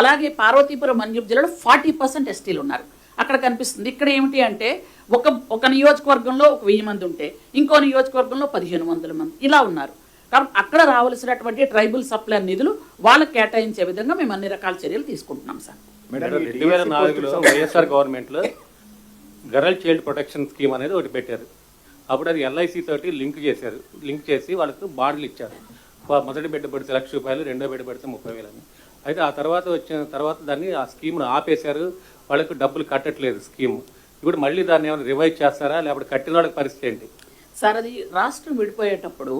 అలాగే పార్వతీపురం మన్యం జిల్లాలో 40% ఎస్టీలు ఉన్నారు, అక్కడ కనిపిస్తుంది. ఇక్కడ ఏమిటి అంటే ఒక నియోజకవర్గంలో 1000 మంది ఉంటే ఇంకో నియోజకవర్గంలో 1500 మంది ఇలా ఉన్నారు. కాబట్టి అక్కడ రావాల్సినటువంటి ట్రైబల్ సప్లై నిధులు వాళ్ళకి కేటాయించే విధంగా మేము అన్ని రకాల చర్యలు తీసుకుంటున్నాం సార్. 2004లో వైఎస్ఆర్ గవర్నమెంట్లో గర్ల్ చైల్డ్ ప్రొటెక్షన్ స్కీమ్ అనేది ఒకటి పెట్టారు. అప్పుడు అది ఎల్ఐసి తోటి లింక్ చేసి వాళ్ళకు బాండ్లు ఇచ్చారు. మొదటి బిడ్డ పడితే ₹1,00,000, రెండో బిడ్డ పడితే 30,000 అని. అయితే ఆ తర్వాత వచ్చిన తర్వాత ఆ స్కీమ్ను ఆపేశారు, వాళ్ళకు డబ్బులు కట్టట్లేదు స్కీమ్. ఇప్పుడు మళ్ళీ దాన్ని ఏమైనా రివైవ్ చేస్తారా, లేకపోతే కట్టిన వాళ్ళకి పరిస్థితి ఏంటి సార్? అది రాష్ట్రం విడిపోయేటప్పుడు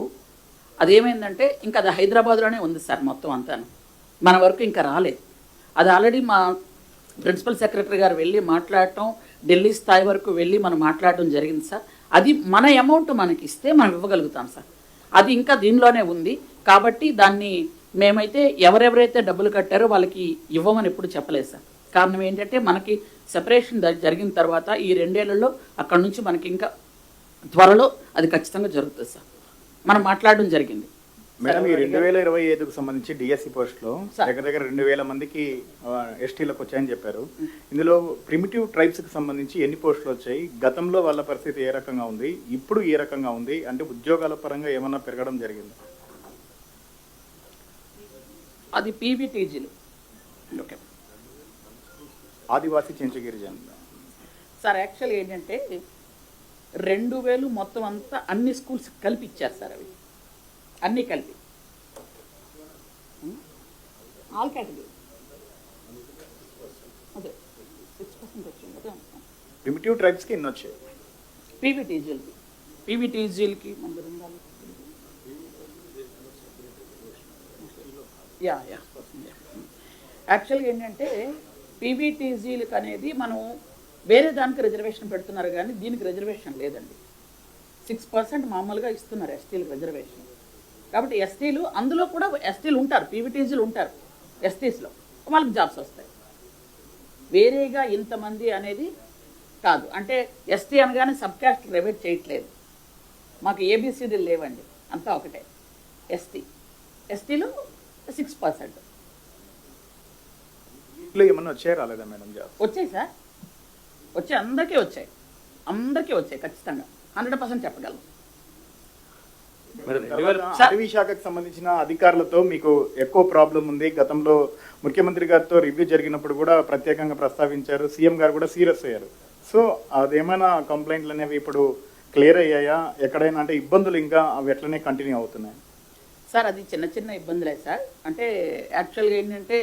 అదేమైందంటే ఇంకా అది హైదరాబాద్లోనే ఉంది సార్ మొత్తం అంతాను, మన వరకు ఇంకా రాలేదు. అది ఆల్రెడీ మా ప్రిన్సిపల్ సెక్రటరీ గారు వెళ్ళి మాట్లాడటం, ఢిల్లీ స్థాయి వరకు వెళ్ళి మనం మాట్లాడటం జరిగింది సార్. అది మన అమౌంట్ మనకి ఇస్తే మనం ఇవ్వగలుగుతాం సార్. అది ఇంకా దీనిలోనే ఉంది. కాబట్టి దాన్ని మేమైతే ఎవరెవరైతే డబ్బులు కట్టారో వాళ్ళకి ఇవ్వమని ఎప్పుడు చెప్పలేదు సార్. కారణం ఏంటంటే మనకి సెపరేషన్ జరిగిన తర్వాత ఈ 2 ఏళ్లలో అక్కడ నుంచి మనకి ఇంకా త్వరలో అది ఖచ్చితంగా జరుగుతుంది సార్. మనం మాట్లాడడం జరిగింది. మేడం, ఈ 2025కు సంబంధించి డిఎస్సి పోస్టులో దగ్గర 2000 మందికి ఎస్టీలకు వచ్చాయని చెప్పారు. ఇందులో ప్రిమిటివ్ ట్రైబ్స్కి సంబంధించి ఎన్ని పోస్టులు వచ్చాయి? గతంలో వాళ్ళ పరిస్థితి ఏ రకంగా ఉంది, ఇప్పుడు ఏ రకంగా ఉంది? అంటే ఉద్యోగాల పరంగా ఏమన్నా పెరగడం జరిగింది? అది పీవీటీజీలు. ఓకే, ఆదివాసీ చెంచు గిరిజన సార్ యాక్చువల్గా ఏంటంటే 2000 మొత్తం అంతా అన్ని స్కూల్స్ కలిపి ఇచ్చారు సార్. అవి అన్నీ కలిపి ఆల్ కేటగిరీ అదే 6% వచ్చింది. అదే ప్రిమిటివ్ ట్రైబ్స్కి ఎన్ని వచ్చాయి? పీవీటీజీలకి మన బృందాలు యాక్చువల్గా ఏంటంటే పీవీటీజీలకు అనేది మనం వేరే దానికి రిజర్వేషన్ పెడుతున్నారు, కానీ దీనికి రిజర్వేషన్ లేదండి. 6% మామూలుగా ఇస్తున్నారు ఎస్టీలకు రిజర్వేషన్. కాబట్టి ఎస్టీలు అందులో కూడా ఎస్టీలు ఉంటారు, పీవీటీజీలు ఉంటారు ఎస్టీస్లో, వాళ్ళకి జాబ్స్ వస్తాయి. వేరేగా ఇంతమంది అనేది కాదు. అంటే ఎస్టీ అనగానే సబ్ క్యాస్ట్ ప్రైవేట్ చేయట్లేదు, మాకు ఏబిసిడీలు లేవండి, అంతా ఒకటే. ఎస్టీలో 6%. ఇంట్లో ఏమన్నా వచ్చాయి రాలేదా మేడం జాబ్? వచ్చాయి సార్, అందరికీ వచ్చాయి ఖచ్చితంగా 100% చెప్పగలం. అటవీ శాఖకు సంబంధించిన అధికారులతో మీకు ఎక్కువ ప్రాబ్లం ఉంది. గతంలో ముఖ్యమంత్రి గారితో రివ్యూ జరిగినప్పుడు కూడా ప్రత్యేకంగా ప్రస్తావించారు, సీఎం గారు కూడా సీరియస్ అయ్యారు. సో అదేమైనా కంప్లైంట్లు అనేవి ఇప్పుడు క్లియర్ అయ్యాయా? ఎక్కడైనా అంటే ఇబ్బందులు ఇంకా అవి ఎట్లనే కంటిన్యూ అవుతున్నాయి? సార్ అది చిన్న ఇబ్బందులే సార్. అంటే యాక్చువల్గా ఏంటంటే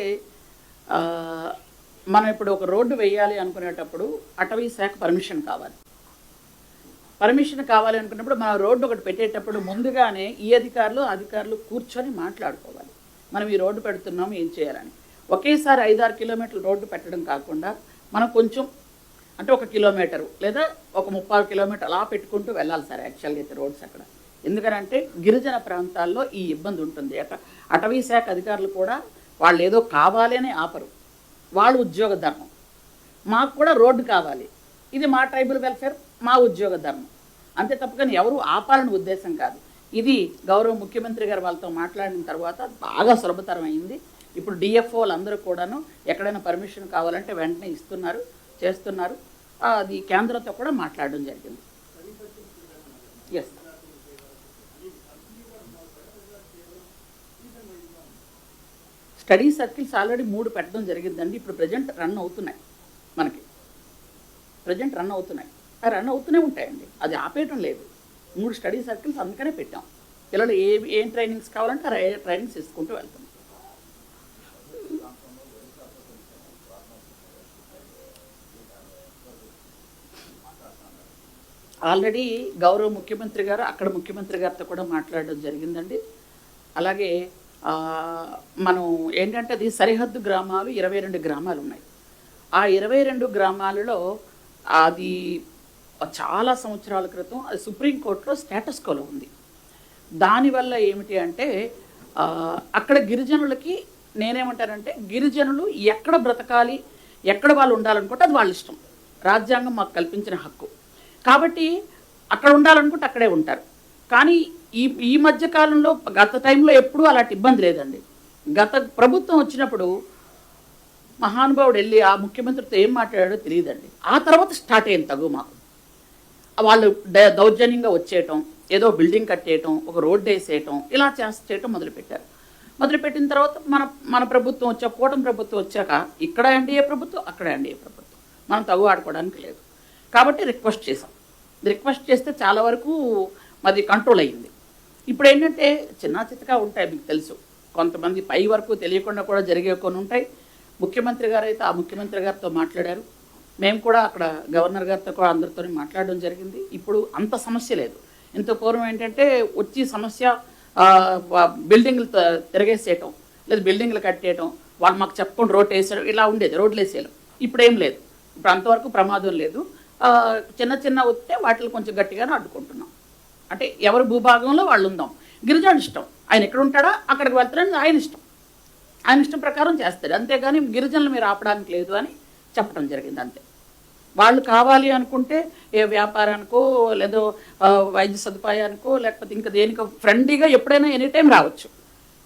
మనం ఇప్పుడు ఒక రోడ్డు వేయాలి అనుకునేటప్పుడు అటవీ శాఖ పర్మిషన్ కావాలి అనుకున్నప్పుడు మనం రోడ్డు ఒకటి పెట్టేటప్పుడు ముందుగానే ఈ అధికారులు కూర్చొని మాట్లాడుకోవాలి, మనం ఈ రోడ్డు పెడుతున్నాం ఏం చేయాలని. ఒకేసారి 5-6 కిలోమీటర్ల రోడ్డు పెట్టడం కాకుండా మనం కొంచెం అంటే 1 కిలోమీటరు లేదా ఒక 30 కిలోమీటర్ అలా పెట్టుకుంటూ వెళ్ళాలి సార్ యాక్చువల్గా అయితే రోడ్స్ అక్కడ. ఎందుకంటే గిరిజన ప్రాంతాల్లో ఈ ఇబ్బంది ఉంటుంది. అటవీ శాఖ అధికారులు కూడా వాళ్ళు ఏదో కావాలి అని ఆపరు, వాళ్ళు ఉద్యోగ ధర్మం. మాకు కూడా రోడ్డు కావాలి, ఇది మా ట్రైబల్ వెల్ఫేర్, మా ఉద్యోగ ధర్మం, అంతే తప్పకని ఎవరు ఆపాలని ఉద్దేశం కాదు. ఇది గౌరవ ముఖ్యమంత్రి గారు వాళ్ళతో మాట్లాడిన తర్వాత బాగా సులభతరం అయింది. ఇప్పుడు డిఎఫ్ఓలు అందరూ కూడాను ఎక్కడైనా పర్మిషన్ కావాలంటే వెంటనే చేస్తున్నారు. అది కేంద్రంతో కూడా మాట్లాడడం జరిగింది. ఎస్, స్టడీ సర్కిల్స్ ఆల్రెడీ 3 పెట్టడం జరిగిందండి. ఇప్పుడు ప్రజెంట్ రన్ అవుతున్నాయి, రన్ అవుతూనే ఉంటాయండి, అది ఆపేయటం లేదు. 3 స్టడీ సర్కిల్స్ అందుకనే పెట్టాం. పిల్లలు ఏం ట్రైనింగ్స్ కావాలంటే ఆ ట్రైనింగ్స్ తీసుకుంటూ వెళ్తాం. ఆల్రెడీ గౌరవ ముఖ్యమంత్రి గారు అక్కడ ముఖ్యమంత్రి గారితో కూడా మాట్లాడడం జరిగిందండి. అలాగే మనం ఏంటంటే అది సరిహద్దు గ్రామాలు 22 గ్రామాలు ఉన్నాయి. ఆ 22 గ్రామాలలో అది చాలా సంవత్సరాల క్రితం అది సుప్రీంకోర్టులో స్టేటస్ కోలో ఉంది. దానివల్ల ఏమిటి అంటే అక్కడ గిరిజనులకి నేనేమంటానంటే గిరిజనులు ఎక్కడ బ్రతకాలి, ఎక్కడ వాళ్ళు ఉండాలనుకుంటే అది వాళ్ళ ఇష్టం. రాజ్యాంగం మాకు కల్పించిన హక్కు కాబట్టి అక్కడ ఉండాలనుకుంటే అక్కడే ఉంటారు. కానీ ఈ మధ్య కాలంలో గత టైంలో ఎప్పుడూ అలాంటి ఇబ్బంది లేదండి. గత ప్రభుత్వం వచ్చినప్పుడు మహానుభావుడు వెళ్ళి ఆ ముఖ్యమంత్రితో ఏం మాట్లాడాడో తెలియదండి. ఆ తర్వాత స్టార్ట్ అయింది తగు మాకు. వాళ్ళు దౌర్జన్యంగా వచ్చేయటం, ఏదో బిల్డింగ్ కట్టేయటం, ఒక రోడ్డు వేసేయటం, ఇలా చేయటం మొదలుపెట్టారు. మొదలుపెట్టిన తర్వాత మన ప్రభుత్వం వచ్చాక, కూటమి ప్రభుత్వం వచ్చాక ఇక్కడ ఎన్డీఏ ప్రభుత్వం, అక్కడ ఎన్డీఏ ప్రభుత్వం, మనం తగు ఆడుకోవడానికి లేదు. కాబట్టి రిక్వెస్ట్ చేసాం. రిక్వెస్ట్ చేస్తే చాలా వరకు మాది కంట్రోల్ అయ్యింది. ఇప్పుడు ఏంటంటే చిన్న చిత్తగా ఉంటాయి, మీకు తెలుసు. కొంతమంది పై వరకు తెలియకుండా కూడా జరిగే కొన్ని ఉంటాయి. ముఖ్యమంత్రి గారు అయితే ఆ ముఖ్యమంత్రి గారితో మాట్లాడారు. మేము కూడా అక్కడ గవర్నర్ గారితో కూడా అందరితో మాట్లాడడం జరిగింది. ఇప్పుడు అంత సమస్య లేదు. ఇంత పూర్వం ఏంటంటే వచ్చి సమస్య బిల్డింగ్లు తిరగేసేయటం, లేదా బిల్డింగ్లు కట్టేయటం, వాళ్ళు మాకు చెప్పకుండా రోడ్డు వేసేయడం, ఇలా ఉండేది. రోడ్లు వేసేయడం. ఇప్పుడు ఏం లేదు. ఇప్పుడు అంతవరకు ప్రమాదం లేదు. చిన్న చిన్న వస్తే వాటిని కొంచెం గట్టిగానే అడ్డుకుంటున్నాం. అంటే ఎవరి భూభాగంలో వాళ్ళు ఉందాం. గిరిజన ఇష్టం, ఆయన ఎక్కడ ఉంటాడా అక్కడికి వెళ్తారని ఆయన ఇష్టం. ఆయన ఇష్టం ప్రకారం చేస్తారు. అంతేగాని గిరిజనులు మీరు ఆపడానికి లేదు అని చెప్పడం జరిగింది. అంతే. వాళ్ళు కావాలి అనుకుంటే ఏ వ్యాపారానికో లేదో వైద్య సదుపాయానికో లేకపోతే ఇంకా దేనికో ఫ్రెండ్లీగా ఎప్పుడైనా ఎనీ టైం రావచ్చు.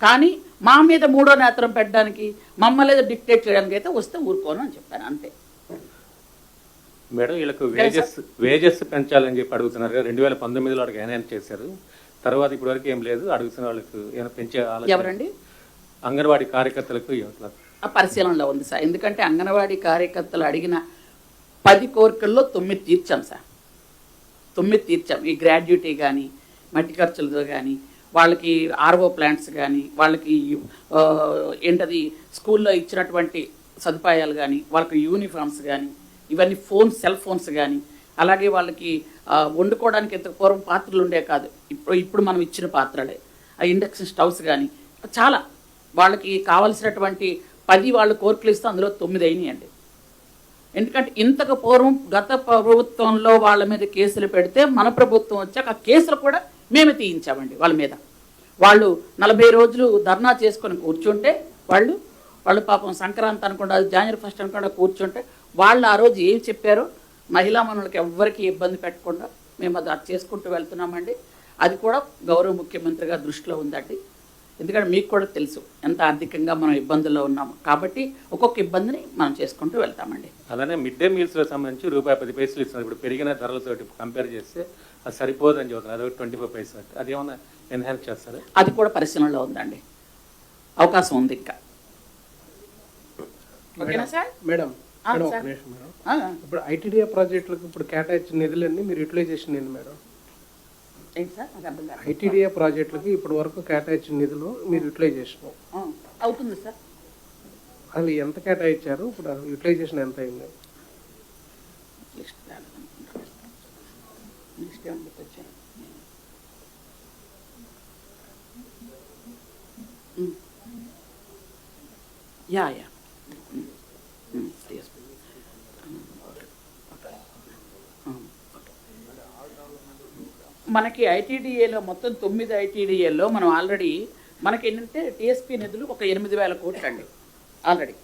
కానీ మా మీద మూడో నేత్రం పెట్టడానికి, మమ్మల్ని డిక్టేట్ చేయడానికి అయితే వస్తే ఊరుకోను అని చెప్పాను. అంతే. మేడం, వీళ్ళకు వేజెస్ పెంచాలని చెప్పి అడుగుతున్నారు కదా. 2019లో వాళ్ళకి ఎన్హాన్స్ చేశారు. తర్వాత ఇప్పటి వరకు ఏం లేదు. అడుగుతున్న వాళ్ళకు ఏమైనా పెంచే ఎవరండి? అంగన్వాడీ కార్యకర్తలకు ఆ పరిశీలనలో ఉంది సార్. ఎందుకంటే అంగన్వాడీ కార్యకర్తలు అడిగిన 10 కోరికల్లో 9 తీర్చాం సార్. 9 తీర్చాం. ఈ గ్రాడ్యుటీ కానీ, మట్టి ఖర్చులతో కానీ, వాళ్ళకి ఆర్ఓ ప్లాంట్స్ కానీ, వాళ్ళకి ఏంటది స్కూల్లో ఇచ్చినటువంటి సదుపాయాలు కానీ, వాళ్ళకి యూనిఫామ్స్ కానీ, ఇవన్నీ సెల్ ఫోన్స్ కానీ, అలాగే వాళ్ళకి వండుకోవడానికి ఎంత పూర్వం పాత్రలు ఉండే కాదు, ఇప్పుడు మనం ఇచ్చిన పాత్రలే, ఆ ఇండక్షన్ స్టవ్స్ కానీ, చాలా వాళ్ళకి కావలసినటువంటి 10 వాళ్ళు కోరికలు ఇస్తే అందులో 9 అయినాయండి. ఎందుకంటే ఇంతకు పూర్వం గత ప్రభుత్వంలో వాళ్ళ మీద కేసులు పెడితే మన ప్రభుత్వం వచ్చాక ఆ కేసులు కూడా మేమే తీయించామండి వాళ్ళ మీద. వాళ్ళు 40 రోజులు ధర్నా చేసుకొని కూర్చుంటే వాళ్ళు పాపం సంక్రాంతి అనుకుండా జనవరి 1 అనుకుండా కూర్చుంటే వాళ్ళు ఆ రోజు ఏం చెప్పారో మహిళా మనులకు ఎవ్వరికి ఇబ్బంది పెట్టకుండా మేము అది చేసుకుంటూ వెళ్తున్నామండి. అది కూడా గౌరవ ముఖ్యమంత్రి గారి దృష్టిలో ఉందండి. ఎందుకంటే మీకు కూడా తెలుసు ఎంత ఆర్థికంగా మనం ఇబ్బందుల్లో ఉన్నాము. కాబట్టి ఒక్కొక్క ఇబ్బందిని మనం చేసుకుంటూ వెళ్తామండి. అలానే మిడ్ డే మీల్స్లో సంబంధించి ₹1.10 ఇస్తున్నారు. ఇప్పుడు పెరిగిన ధరలతో కంపేర్ చేస్తే అది సరిపోదని చెబుతున్నారు. అది 25 పైసలు. అది ఏమన్నా ఎన్హాన్స్ చేస్తారు? అది కూడా పరిశీలనలో ఉందండి. అవకాశం ఉంది ఇంకా. ఓకేనా సార్? మేడం, ఇప్పుడు ఐటీడీఏ ప్రాజెక్టులకు ఇప్పుడు కేటాయించిన నిధులన్నీ మీరు యూటిలైజేషన్ ఏంది మేడం? ఏంటి సార్? నాకు అర్థం కాదు. ఐటీడీఏ ప్రాజెక్టులకి ఇప్పటి వరకు కేటాయించిన నిధులు మీరు యూటిలైజేషన్ అవుతుంది సార్. అసలు ఎంత కేటాయించారు? ఇప్పుడు యూటిలైజేషన్ ఎంత అయింది? యా మనకి ఐటీడీఏలో మొత్తం 9 ఐటీడీఏలో మనం ఆల్రెడీ మనకి ఏంటంటే టీఎస్పీ నిధులు ఒక 8,000 కోట్లు అండి ఆల్రెడీ.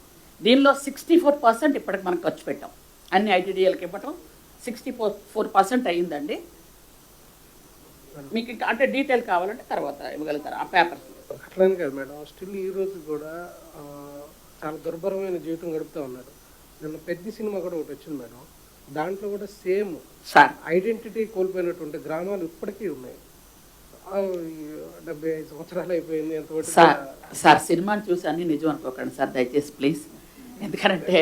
దీనిలో 64% ఇప్పటికి మనం ఖర్చు పెట్టాం. అన్ని ఐటీడీఏలకు ఇవ్వటం 64% అయ్యిందండి. మీకు ఇంకా అంటే డీటెయిల్ కావాలంటే తర్వాత ఇవ్వగలుగుతారు ఆ పేపర్స్. అట్లానే కాదు మేడం, స్టిల్ ఈ రోజు కూడా చాలా దుర్భరమైన జీవితం గడుపుతూ ఉన్నారు. నిన్న పెద్ద సినిమా కూడా ఒకటి వచ్చింది మేడం. దాంట్లో కూడా సేమ్ సార్ ఐడెంటిటీ కోల్పోయినటువంటి గ్రామాలు ఇప్పటికీ ఉన్నాయి. 75 సంవత్సరాలు అయిపోయింది. సార్ సినిమాని చూసి అన్ని నిజం అనుకోకండి సార్ దయచేసి ప్లీజ్. ఎందుకంటే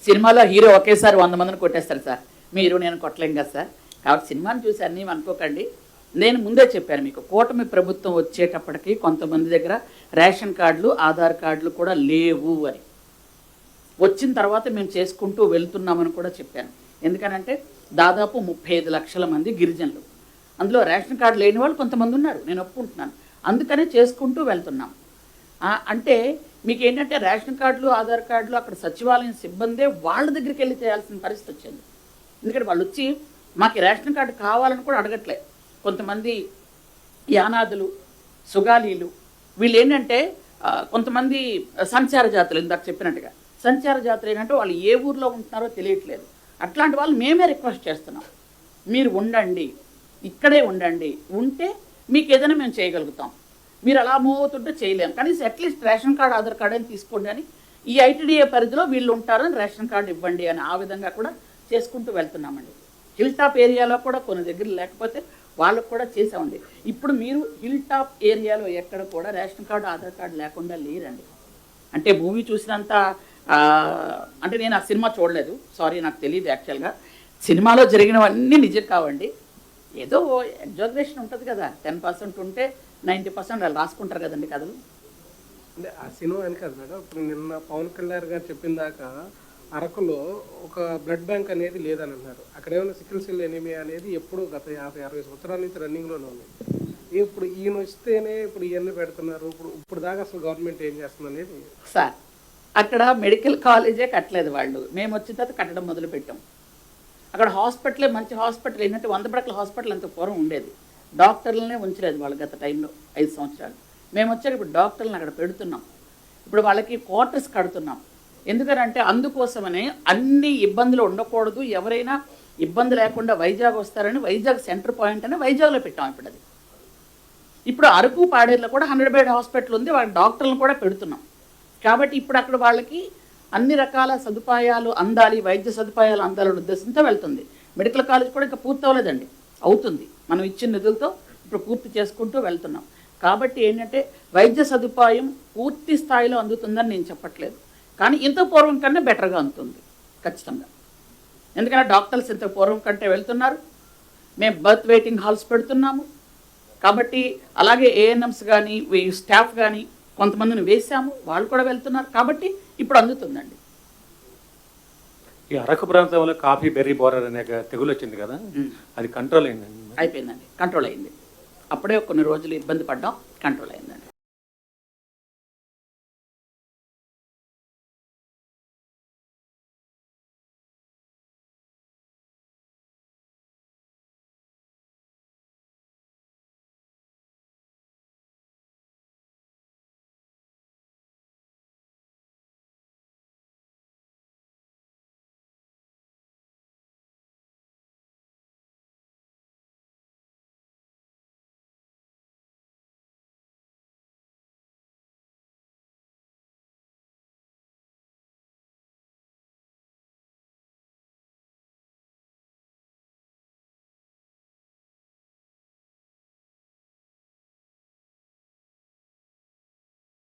సినిమాలో హీరో ఒకేసారి 100 మందిని కొట్టేస్తారు సార్. మీరు నేను కొట్టలేం కదా సార్. కాబట్టి సినిమాని చూసి అన్నీ అనుకోకండి. నేను ముందే చెప్పాను మీకు, కూటమి ప్రభుత్వం వచ్చేటప్పటికి కొంతమంది దగ్గర రేషన్ కార్డులు, ఆధార్ కార్డులు కూడా లేవు అని. వచ్చిన తర్వాత మేము చేసుకుంటూ వెళ్తున్నామని కూడా చెప్పాను. ఎందుకనంటే దాదాపు 35 లక్షల మంది గిరిజనులు, అందులో రేషన్ కార్డు లేని వాళ్ళు కొంతమంది ఉన్నారు, నేను ఒప్పుకుంటున్నాను. అందుకనే చేసుకుంటూ వెళ్తున్నాం. అంటే మీకు ఏంటంటే రేషన్ కార్డులు, ఆధార్ కార్డులు అక్కడ సచివాలయం సిబ్బందే వాళ్ళ దగ్గరికి వెళ్ళి చేయాల్సిన పరిస్థితి వచ్చింది. ఎందుకంటే వాళ్ళు వచ్చి మాకు ఈ రేషన్ కార్డు కావాలని కూడా అడగట్లే. కొంతమంది యానాదులు, సుగాలీలు వీళ్ళు ఏంటంటే కొంతమంది సంచార జాతులు, ఇందాక చెప్పినట్టుగా సంచార జాతులు ఏంటంటే వాళ్ళు ఏ ఊర్లో ఉంటున్నారో తెలియట్లేదు. అట్లాంటి వాళ్ళు మేమే రిక్వెస్ట్ చేస్తున్నాం, మీరు ఉండండి, ఇక్కడే ఉండండి, ఉంటే మీకు ఏదైనా మేము చేయగలుగుతాం. మీరు అలా మూవ్ అవుతుంటే చేయలేము, కనీసం at least ration card, Aadhaar card అని తీసుకోండి అని, ఈ ఐటీడీఏ పరిధిలో వీళ్ళు ఉంటారని రేషన్ కార్డు ఇవ్వండి అని ఆ విధంగా కూడా చేసుకుంటూ వెళ్తున్నామండి. హిల్ టాప్ ఏరియాలో కూడా కొన్ని దగ్గర లేకపోతే వాళ్ళకు కూడా చేసామండి. ఇప్పుడు మీరు హిల్ టాప్ ఏరియాలో ఎక్కడ కూడా రేషన్ కార్డు, ఆధార్ కార్డు లేకుండా లేరండి. అంటే మూవీ చూసినంత అంటే నేను ఆ సినిమా చూడలేదు, సారీ, నాకు తెలియదు యాక్చువల్గా. సినిమాలో జరిగినవన్నీ నిజం కావండి, ఏదో ఎగ్జాగరేషన్ ఉంటుంది కదా, 10% ఉంటే 90% వాళ్ళు రాసుకుంటారు కదండి కథలు. అంటే ఆ సినిమా అని కాదు మేడం, ఇప్పుడు నిన్న పవన్ కళ్యాణ్ గారు చెప్పిన దాకా అరకులో ఒక బ్లడ్ బ్యాంక్ అనేది లేదని అన్నారు. అక్కడ ఏమైనా సికిల్ సెల్ ఎనీమియా అనేది ఎప్పుడు గత 50-60 సంవత్సరాల నుంచి రన్నింగ్లోనే ఉంది. ఇప్పుడు ఈయన వస్తేనే ఇప్పుడు ఇవన్నీ పెడుతున్నారు. ఇప్పుడు దాకా అసలు గవర్నమెంట్ ఏం చేస్తుంది అనేది. సార్, అక్కడ మెడికల్ కాలేజే కట్టలేదు వాళ్ళు, మేము వచ్చిన తర్వాత కట్టడం మొదలుపెట్టాం. అక్కడ హాస్పిటలే, మంచి హాస్పిటల్ ఏంటంటే 100 పడకల హాస్పిటల్ అంత పూర్వం ఉండేది, డాక్టర్లనే ఉంచలేదు వాళ్ళు గత టైంలో 5 సంవత్సరాలు. మేము వచ్చాక ఇప్పుడు డాక్టర్లను అక్కడ పెడుతున్నాం, ఇప్పుడు వాళ్ళకి క్వార్టర్స్ కడుతున్నాం. ఎందుకంటే అందుకోసమనే అన్ని ఇబ్బందులు ఉండకూడదు, ఎవరైనా ఇబ్బంది లేకుండా వైజాగ్ వస్తారని వైజాగ్ సెంటర్ పాయింట్ అని వైజాగ్లో పెట్టాం. ఇప్పుడు అది ఇప్పుడు అరకు, పాడేరులో కూడా 100 బెడ్ హాస్పిటల్ ఉంది, వాళ్ళ డాక్టర్లను కూడా పెడుతున్నాం. కాబట్టి ఇప్పుడు అక్కడ వాళ్ళకి అన్ని రకాల సదుపాయాలు అందాలి, వైద్య సదుపాయాలు అందాలని ఉద్దేశంతో వెళ్తుంది. మెడికల్ కాలేజ్ కూడా ఇంకా పూర్తి అవ్వలేదండి, అవుతుంది. మనం ఇచ్చిన నిధులతో ఇప్పుడు పూర్తి చేసుకుంటూ వెళ్తున్నాం. కాబట్టి ఏంటంటే వైద్య సదుపాయం పూర్తి స్థాయిలో అందుతుందని నేను చెప్పట్లేదు, కానీ ఇంత పూర్వం కన్నా బెటర్గా అందుతుంది ఖచ్చితంగా. ఎందుకంటే డాక్టర్స్ ఇంత పూర్వం కంటే వెళ్తున్నారు, మేము బర్త్ వెయిటింగ్ హాల్స్ పెడుతున్నాము. కాబట్టి అలాగే ఏఎన్ఎంస్ కానీ స్టాఫ్ కానీ కొంతమందిని వేసాము, వాళ్ళు కూడా వెళ్తున్నారు. కాబట్టి ఇప్పుడు అందుతుందండి. ఈ అరకు ప్రాంతంలో కాఫీ బెర్రీ బోరర్ అనే తెగులు వచ్చింది కదా, అది కంట్రోల్ అయిందండి? అయిపోయిందండి, కంట్రోల్ అయింది. అప్పుడే కొన్ని రోజులు ఇబ్బంది పడ్డాం, కంట్రోల్ అయిందండి.